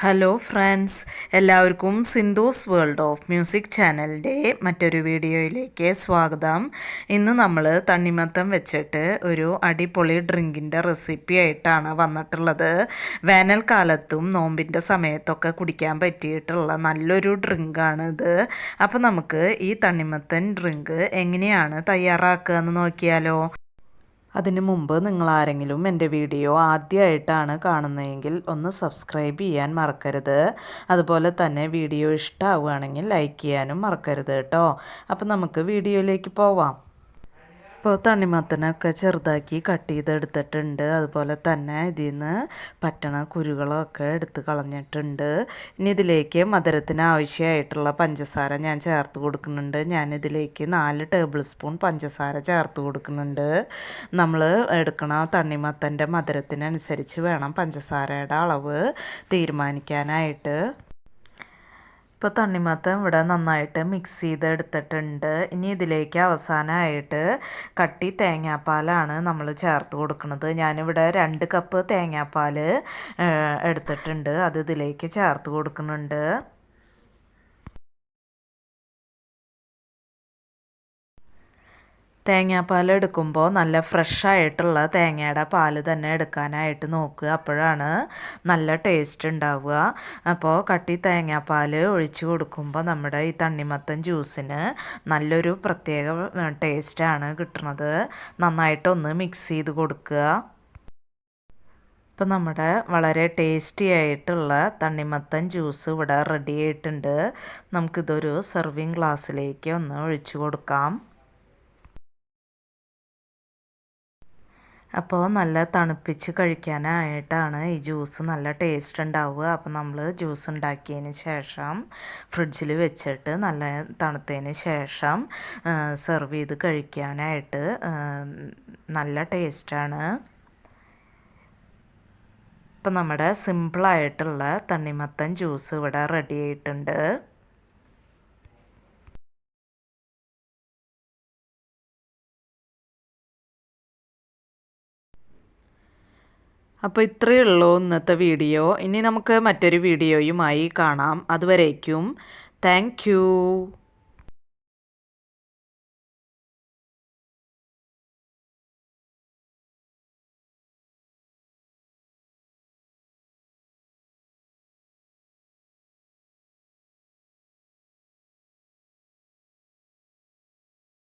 Hello friends, എല്ലാവർക്കും Sindhu's world of music ചാനലിൻ്റെ മറ്റൊരു വീഡിയോയിലേക്ക് സ്വാഗതം. ഇന്ന് നമ്മൾ തണ്ണിമത്തം വെച്ചിട്ട് ഒരു അടിപൊളി ഡ്രിങ്കിൻ്റെ റെസിപ്പി ആയിട്ടാണ് വന്നിട്ടുള്ളത്. വേനൽക്കാലത്തും നോമ്പിൻ്റെ സമയത്തൊക്കെ കുടിക്കാൻ പറ്റിയിട്ടുള്ള നല്ലൊരു ഡ്രിങ്കാണിത്. അപ്പോൾ നമുക്ക് ഈ തണ്ണിമത്തൻ ഡ്രിങ്ക് എങ്ങനെയാണ് തയ്യാറാക്കുക എന്ന് നോക്കിയാലോ. അതിനു മുമ്പ് നിങ്ങൾ ആരെങ്കിലും എൻ്റെ വീഡിയോ ആദ്യമായിട്ടാണ് കാണുന്നതെങ്കിൽ ഒന്ന് സബ്സ്ക്രൈബ് ചെയ്യാൻ മറക്കരുത്. അതുപോലെ തന്നെ വീഡിയോ ഇഷ്ടമാവുകയാണെങ്കിൽ ലൈക്ക് ചെയ്യാനും മറക്കരുത് കേട്ടോ. അപ്പോൾ നമുക്ക് വീഡിയോയിലേക്ക് പോവാം. ഇപ്പോൾ തണ്ണിമത്തനൊക്കെ ചെറുതാക്കി കട്ട് ചെയ്തെടുത്തിട്ടുണ്ട്. അതുപോലെ തന്നെ ഇതിൽ നിന്ന് പറ്റണ കുരുകളൊക്കെ എടുത്ത് കളഞ്ഞിട്ടുണ്ട്. ഇനി ഇതിലേക്ക് മധുരത്തിന് ആവശ്യമായിട്ടുള്ള പഞ്ചസാര ഞാൻ ചേർത്ത് കൊടുക്കുന്നുണ്ട്. ഞാനിതിലേക്ക് 4 ടേബിൾ സ്പൂൺ പഞ്ചസാര ചേർത്ത് കൊടുക്കുന്നുണ്ട്. നമ്മൾ എടുക്കണ തണ്ണിമത്തൻ്റെ മധുരത്തിനനുസരിച്ച് വേണം പഞ്ചസാരയുടെ അളവ് തീരുമാനിക്കാനായിട്ട്. ഇപ്പോൾ തണ്ണിമത്തൻ ഇവിടെ നന്നായിട്ട് മിക്സ് ചെയ്തെടുത്തിട്ടുണ്ട്. ഇനി ഇതിലേക്ക് അവസാനമായിട്ട് കട്ടി തേങ്ങാപ്പാലാണ് നമ്മൾ ചേർത്ത് കൊടുക്കുന്നത്. ഞാനിവിടെ 2 കപ്പ് തേങ്ങാപ്പാൽ എടുത്തിട്ടുണ്ട്. അത് ഇതിലേക്ക് ചേർത്ത് കൊടുക്കുന്നുണ്ട്. തേങ്ങാപ്പാൽ എടുക്കുമ്പോൾ നല്ല ഫ്രഷായിട്ടുള്ള തേങ്ങയുടെ പാൽ തന്നെ എടുക്കാനായിട്ട് നോക്കുക. അപ്പോഴാണ് നല്ല ടേസ്റ്റ് ഉണ്ടാവുക. അപ്പോൾ കട്ടി തേങ്ങാപ്പാൽ ഒഴിച്ച് കൊടുക്കുമ്പോൾ നമ്മുടെ ഈ തണ്ണിമത്തൻ ജ്യൂസിന് നല്ലൊരു പ്രത്യേക ടേസ്റ്റാണ് കിട്ടുന്നത്. നന്നായിട്ടൊന്ന് മിക്സ് ചെയ്ത് കൊടുക്കുക. ഇപ്പം നമ്മുടെ വളരെ ടേസ്റ്റി ആയിട്ടുള്ള തണ്ണിമത്തൻ ജ്യൂസ് ഇവിടെ റെഡി ആയിട്ടുണ്ട്. നമുക്കിതൊരു സെർവിങ് ഗ്ലാസ്സിലേക്ക് ഒന്ന് ഒഴിച്ചു കൊടുക്കാം. അപ്പോൾ നല്ല തണുപ്പിച്ച് കഴിക്കാനായിട്ടാണ് ഈ ജ്യൂസ് നല്ല ടേസ്റ്റ് ഉണ്ടാവുക. അപ്പോൾ നമ്മൾ ജ്യൂസ് ഉണ്ടാക്കിയതിന് ശേഷം ഫ്രിഡ്ജിൽ വെച്ചിട്ട് നല്ല തണുത്തതിന് ശേഷം സെർവ് ചെയ്ത് കഴിക്കാനായിട്ട് നല്ല ടേസ്റ്റാണ്. ഇപ്പം നമ്മുടെ സിമ്പിളായിട്ടുള്ള തണ്ണിമത്തൻ ജ്യൂസ് ഇവിടെ റെഡി ആയിട്ടുണ്ട്. അപ്പോൾ ഇത്രയേ ഉള്ളൂ ഇന്നത്തെ വീഡിയോ. ഇനി നമുക്ക് മറ്റൊരു വീഡിയോയുമായി കാണാം. അതുവരേക്കും താങ്ക് യു.